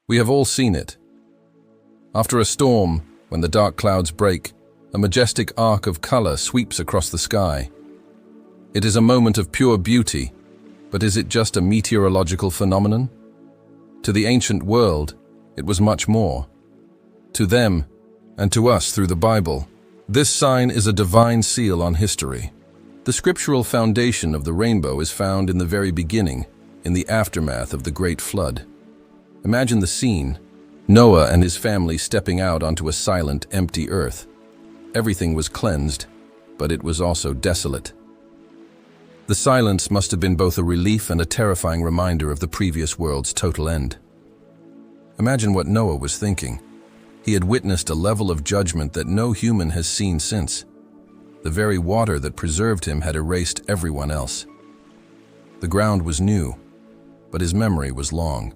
We have all seen it. After a storm, when the dark clouds break, a majestic arc of color sweeps across the sky. It is a moment of pure beauty, but is it just a meteorological phenomenon? To the ancient world, it was much more. To them, and to us through the Bible, this sign is a divine seal on history. The scriptural foundation of the rainbow is found in the very beginning, in the aftermath of the Great Flood. Imagine the scene: Noah and his family stepping out onto a silent, empty earth. Everything was cleansed, but it was also desolate. The silence must have been both a relief and a terrifying reminder of the previous world's total end. Imagine what Noah was thinking. He had witnessed a level of judgment that no human has seen since. The very water that preserved him had erased everyone else. The ground was new, but his memory was long.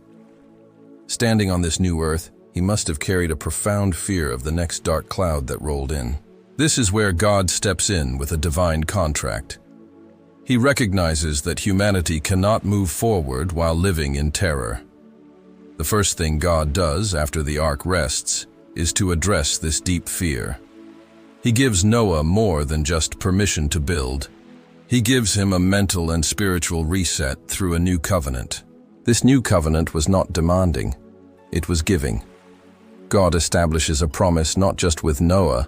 Standing on this new earth, he must have carried a profound fear of the next dark cloud that rolled in. This is where God steps in with a divine contract. He recognizes that humanity cannot move forward while living in terror. The first thing God does after the ark rests is to address this deep fear. He gives Noah more than just permission to build. He gives him a mental and spiritual reset through a new covenant. This new covenant was not demanding, it was giving. God establishes a promise not just with Noah,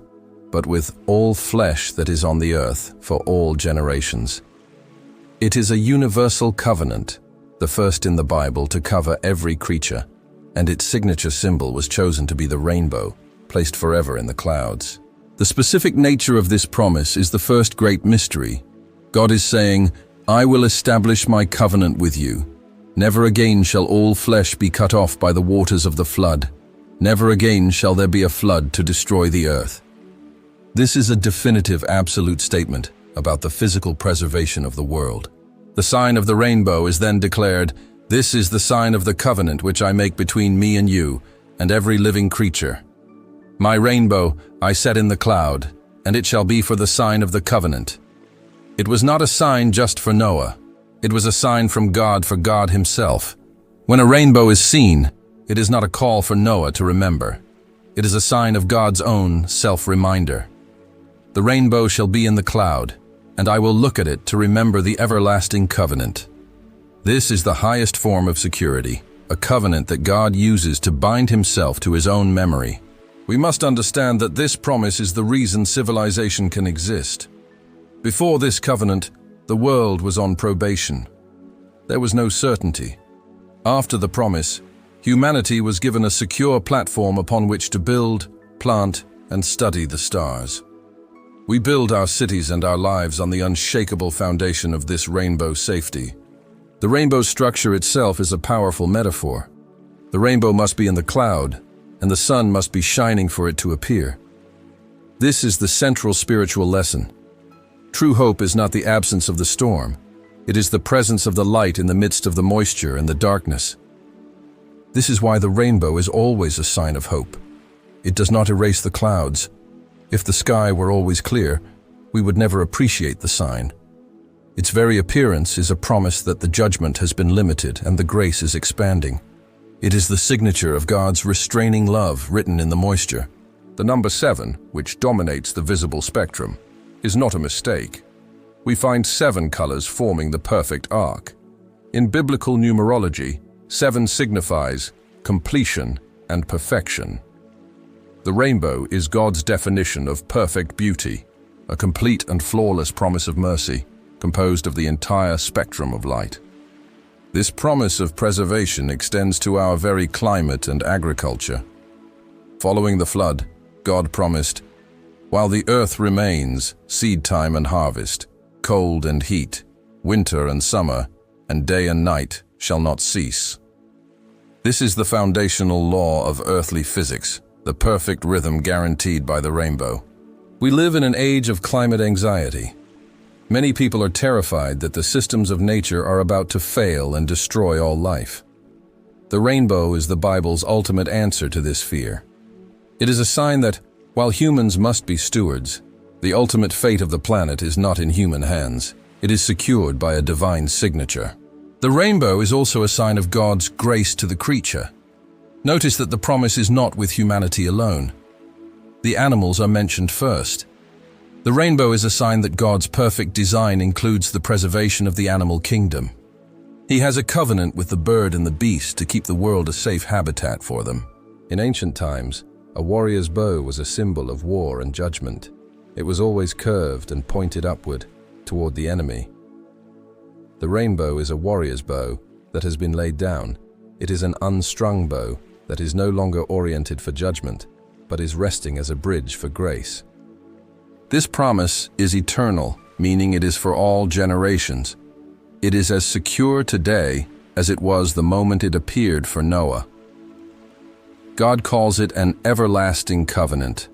but with all flesh that is on the earth for all generations. It is a universal covenant, the first in the Bible to cover every creature, and its signature symbol was chosen to be the rainbow, placed forever in the clouds. The specific nature of this promise is the first great mystery. God is saying, "I will establish my covenant with you. Never again shall all flesh be cut off by the waters of the flood. Never again shall there be a flood to destroy the earth." This is a definitive absolute statement about the physical preservation of the world. The sign of the rainbow is then declared, "This is the sign of the covenant which I make between me and you, and every living creature. My rainbow I set in the cloud, and it shall be for the sign of the covenant." It was not a sign just for Noah. It was a sign from God for God himself. When a rainbow is seen, it is not a call for Noah to remember. It is a sign of God's own self-reminder. "The rainbow shall be in the cloud, and I will look at it to remember the everlasting covenant." This is the highest form of security, a covenant that God uses to bind himself to his own memory. We must understand that this promise is the reason civilization can exist. Before this covenant, the world was on probation. There was no certainty. After the promise, humanity was given a secure platform upon which to build, plant, and study the stars. We build our cities and our lives on the unshakable foundation of this rainbow safety. The rainbow structure itself is a powerful metaphor. The rainbow must be in the cloud, and the sun must be shining for it to appear. This is the central spiritual lesson. True hope is not the absence of the storm. It is the presence of the light in the midst of the moisture and the darkness. This is why the rainbow is always a sign of hope. It does not erase the clouds. If the sky were always clear, we would never appreciate the sign. Its very appearance is a promise that the judgment has been limited and the grace is expanding. It is the signature of God's restraining love written in the moisture. The number 7, which dominates the visible spectrum, is not a mistake. We find 7 colors forming the perfect arc. In biblical numerology, 7 signifies completion and perfection. The rainbow is God's definition of perfect beauty, a complete and flawless promise of mercy, composed of the entire spectrum of light. This promise of preservation extends to our very climate and agriculture. Following the flood, God promised, "While the earth remains, seed time and harvest, cold and heat, winter and summer, and day and night shall not cease." This is the foundational law of earthly physics, the perfect rhythm guaranteed by the rainbow. We live in an age of climate anxiety. Many people are terrified that the systems of nature are about to fail and destroy all life. The rainbow is the Bible's ultimate answer to this fear. It is a sign that, while humans must be stewards, the ultimate fate of the planet is not in human hands. It is secured by a divine signature. The rainbow is also a sign of God's grace to the creature. Notice that the promise is not with humanity alone. The animals are mentioned first. The rainbow is a sign that God's perfect design includes the preservation of the animal kingdom. He has a covenant with the bird and the beast to keep the world a safe habitat for them. In ancient times, a warrior's bow was a symbol of war and judgment. It was always curved and pointed upward, toward the enemy. The rainbow is a warrior's bow that has been laid down. It is an unstrung bow that is no longer oriented for judgment, but is resting as a bridge for grace. This promise is eternal, meaning it is for all generations. It is as secure today as it was the moment it appeared for Noah. God calls it an everlasting covenant.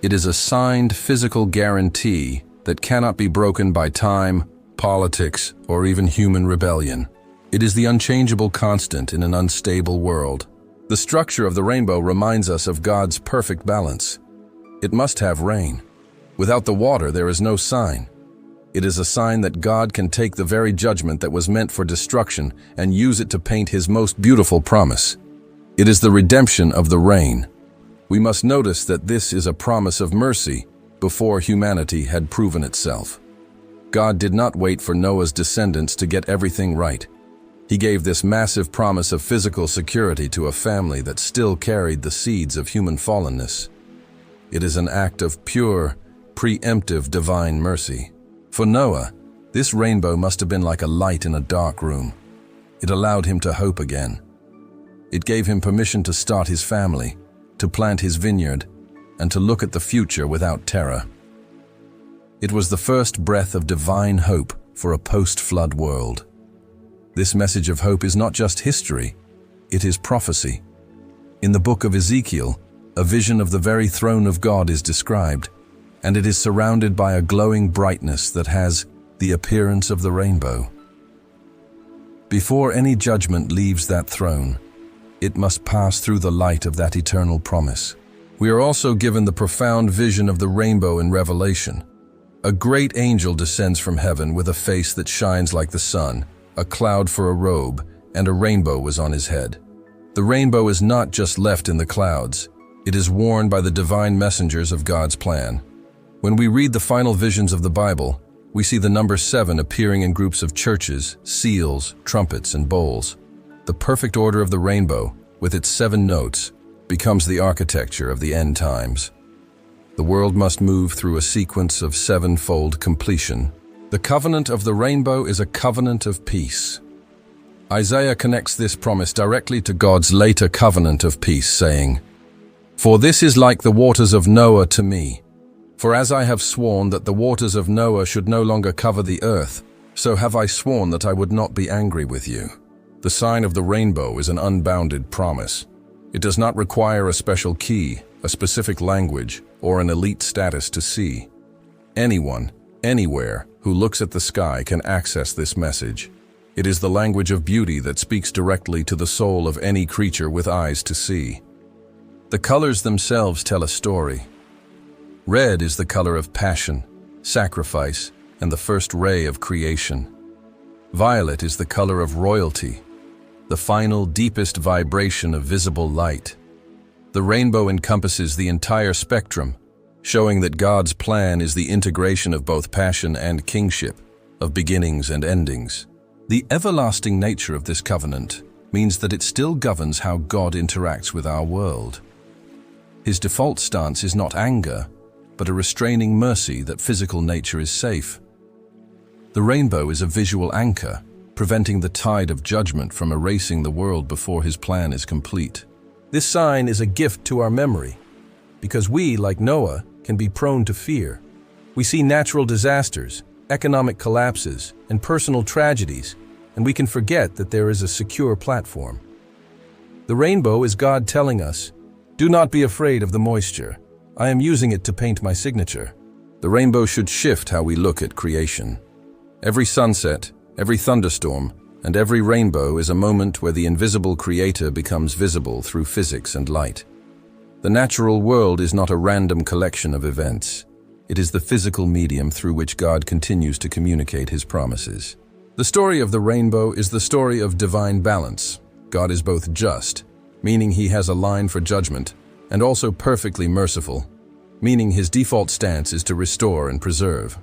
It is a signed physical guarantee that cannot be broken by time, politics, or even human rebellion. It is the unchangeable constant in an unstable world. The structure of the rainbow reminds us of God's perfect balance. It must have rain. Without the water, there is no sign. It is a sign that God can take the very judgment that was meant for destruction and use it to paint His most beautiful promise. It is the redemption of the rain. We must notice that this is a promise of mercy before humanity had proven itself. God did not wait for Noah's descendants to get everything right. He gave this massive promise of physical security to a family that still carried the seeds of human fallenness. It is an act of pure, preemptive divine mercy. For Noah, this rainbow must have been like a light in a dark room. It allowed him to hope again. It gave him permission to start his family, to plant his vineyard, and to look at the future without terror. It was the first breath of divine hope for a post-flood world. This message of hope is not just history, it is prophecy. In the book of Ezekiel, a vision of the very throne of God is described, and it is surrounded by a glowing brightness that has the appearance of the rainbow. Before any judgment leaves that throne, it must pass through the light of that eternal promise. We are also given the profound vision of the rainbow in Revelation. A great angel descends from heaven with a face that shines like the sun, a cloud for a robe, and a rainbow was on his head. The rainbow is not just left in the clouds. It is worn by the divine messengers of God's plan. When we read the final visions of the Bible, we see the number 7 appearing in groups of churches, seals, trumpets, and bowls. The perfect order of the rainbow, with its 7 notes, becomes the architecture of the end times. The world must move through a sequence of 7-fold completion. The covenant of the rainbow is a covenant of peace. Isaiah connects this promise directly to God's later covenant of peace, saying, "For this is like the waters of Noah to me. For as I have sworn that the waters of Noah should no longer cover the earth, so have I sworn that I would not be angry with you." The sign of the rainbow is an unbounded promise. It does not require a special key, a specific language, or an elite status to see. Anyone, anywhere, who looks at the sky can access this message. It is the language of beauty that speaks directly to the soul of any creature with eyes to see. The colors themselves tell a story. Red is the color of passion, sacrifice, and the first ray of creation. Violet is the color of royalty, the final, deepest vibration of visible light. The rainbow encompasses the entire spectrum, showing that God's plan is the integration of both passion and kingship, of beginnings and endings. The everlasting nature of this covenant means that it still governs how God interacts with our world. His default stance is not anger, but a restraining mercy that physical nature is safe. The rainbow is a visual anchor, preventing the tide of judgment from erasing the world before His plan is complete. This sign is a gift to our memory, because we, like Noah, can be prone to fear. We see natural disasters, economic collapses, and personal tragedies, and we can forget that there is a secure platform. The rainbow is God telling us, "Do not be afraid of the moisture. I am using it to paint my signature." The rainbow should shift how we look at creation. Every sunset, every thunderstorm, and every rainbow is a moment where the invisible Creator becomes visible through physics and light. The natural world is not a random collection of events. It is the physical medium through which God continues to communicate His promises. The story of the rainbow is the story of divine balance. God is both just meaning he has a line for judgment, and also perfectly merciful, meaning his default stance is to restore and preserve.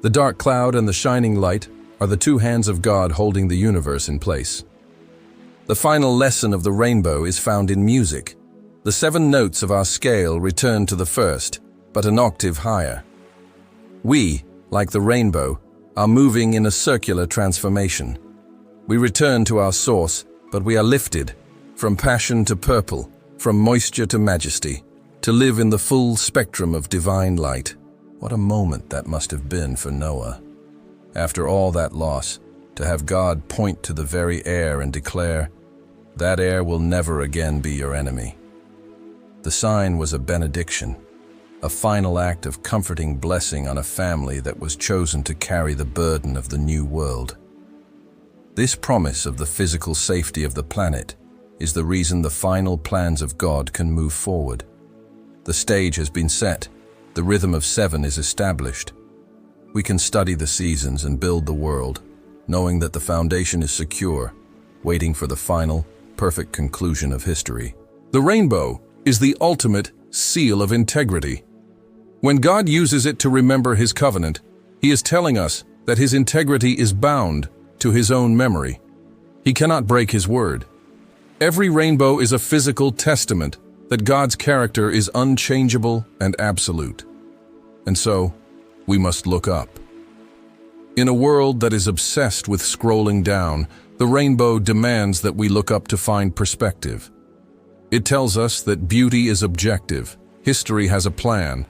The dark cloud and the shining light are the two hands of God holding the universe in place. The final lesson of the rainbow is found in music. The 7 notes of our scale return to the first, but an octave higher. We, like the rainbow, are moving in a circular transformation. We return to our source, but we are lifted, from passion to purple, from moisture to majesty, to live in the full spectrum of divine light. What a moment that must have been for Noah. After all that loss, to have God point to the very air and declare, "That air will never again be your enemy." The sign was a benediction, a final act of comforting blessing on a family that was chosen to carry the burden of the new world. This promise of the physical safety of the planet is the reason the final plans of God can move forward. The stage has been set, the rhythm of 7 is established. We can study the seasons and build the world, knowing that the foundation is secure, waiting for the final, perfect conclusion of history. The rainbow is the ultimate seal of integrity. When God uses it to remember his covenant, he is telling us that his integrity is bound to his own memory. He cannot break his word. Every rainbow is a physical testament that God's character is unchangeable and absolute. And so, we must look up. In a world that is obsessed with scrolling down, the rainbow demands that we look up to find perspective. It tells us that beauty is objective, history has a plan,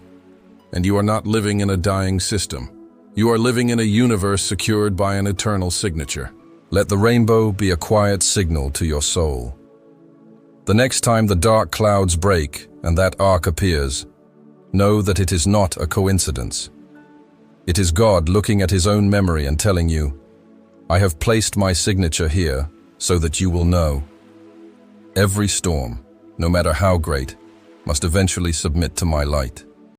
and you are not living in a dying system. You are living in a universe secured by an eternal signature. Let the rainbow be a quiet signal to your soul. The next time the dark clouds break and that arc appears, know that it is not a coincidence. It is God looking at his own memory and telling you, "I have placed my signature here so that you will know." Every storm, no matter how great, must eventually submit to my light.